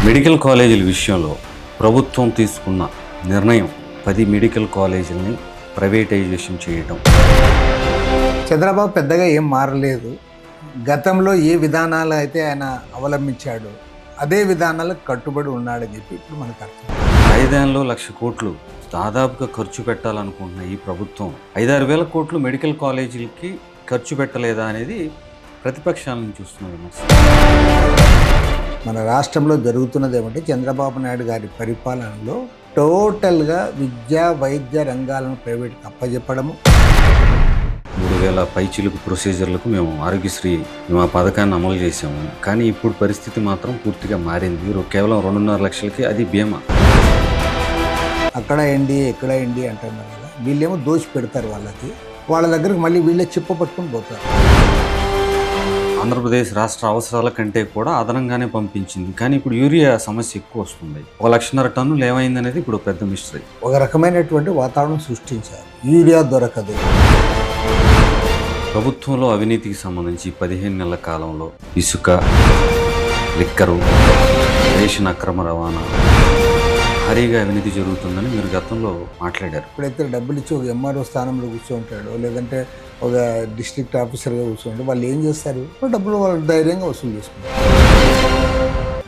Medical కాలేజీల విషయంలో ప్రభుత్వం తీసుకున్న నిర్ణయం 10 మెడికల్ కాలేజీలని ప్రైవేటైజేషన్ చేయడం. చంద్రబాబు పెద్దగా ఏం మారలేదు. గతంలో ఏ విధానాలు అయితే ఆయన అవలంబించాడో అదే విధానాలకు కట్టుబడి ఉన్నాడని చెప్పి ఇప్పుడు మనకు అర్థం. 5 ఏళ్లలో 1,00,000 కోట్లు దాదాపుగా ఖర్చు పెట్టాలనుకుంటున్న ఈ ప్రభుత్వం 5-6 వేల కోట్లు మెడికల్ కాలేజీలకి ఖర్చు పెట్టలేదా అనేది ప్రతిపక్షాల నుంచి చూస్తున్న విమర్శ. మన రాష్ట్రంలో జరుగుతున్నది ఏమంటే చంద్రబాబు నాయుడు గారి పరిపాలనలో టోటల్గా విద్యా వైద్య రంగాలను ప్రైవేట్కి అప్పజెప్పడము. 3,000 పైచిలుకు ప్రొసీజర్లకు మేము ఆరోగ్యశ్రీ మా పథకాన్ని అమలు చేసాము. కానీ ఇప్పుడు పరిస్థితి మాత్రం పూర్తిగా మారింది. కేవలం 2.5 లక్షలకి అది బీమా. అక్కడ ఎన్డీఏ ఇక్కడ ఎన్డీఏ అంటున్నారు కదా, వీళ్ళేమో దోషి పెడతారు వాళ్ళ దగ్గరకు మళ్ళీ వీళ్ళే చిప్ప పట్టుకుని పోతారు. ఆంధ్రప్రదేశ్ రాష్ట్ర అవసరాల కంటే కూడా అదనంగానే పంపించింది. కానీ ఇప్పుడు యూరియా సమస్య ఎక్కువ వస్తుంది. 1,50,000 టన్నులు ఏమైందనేది ఇప్పుడు పెద్ద మిస్టరీ. ఒక రకమైనటువంటి వాతావరణం సృష్టించారు. యూరియా దొరకదు. ప్రభుత్వంలో అవినీతికి సంబంధించి 15 నెలల కాలంలో ఇసుక, లిక్కరు, రేషన్ అక్రమ రవాణా, భారీగా అవినీతి జరుగుతుందని మీరు గతంలో మాట్లాడారు. ఇప్పుడైతే డబ్బులు ఇచ్చి ఒక ఎంఆర్ఓ స్థానంలో కూర్చుంటాడు, లేదంటే ఒక డిస్ట్రిక్ట్ ఆఫీసర్గా కూర్చుంటాడు, వాళ్ళు ఏం చేస్తారు? డబ్బులు వాళ్ళు ధైర్యంగా వసూలు చేసుకుంటారు.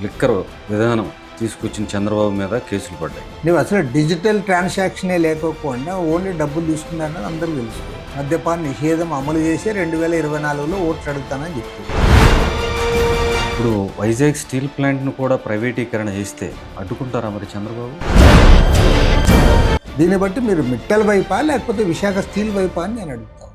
లిక్కర్ విధానం తీసుకొచ్చిన చంద్రబాబు మీద కేసులు పడ్డాయి. నువ్వు అసలు డిజిటల్ ట్రాన్సాక్షనే లేకపోకుండా ఓన్లీ డబ్బులు తీసుకున్నారని అందరూ తెలుసు. మద్యపాన నిషేధం అమలు చేసి 2024లో ఓట్లు అడుగుతానని చెప్తుంది. ఇప్పుడు వైజాగ్ స్టీల్ ప్లాంట్ను కూడా ప్రైవేటీకరణ చేస్తే అడ్డుకుంటారా మరి చంద్రబాబు? దీన్ని బట్టి మీరు మిట్టల్ వైపా లేకపోతే విశాఖ స్టీల్ వైపా అని నేను అడుగుతాను.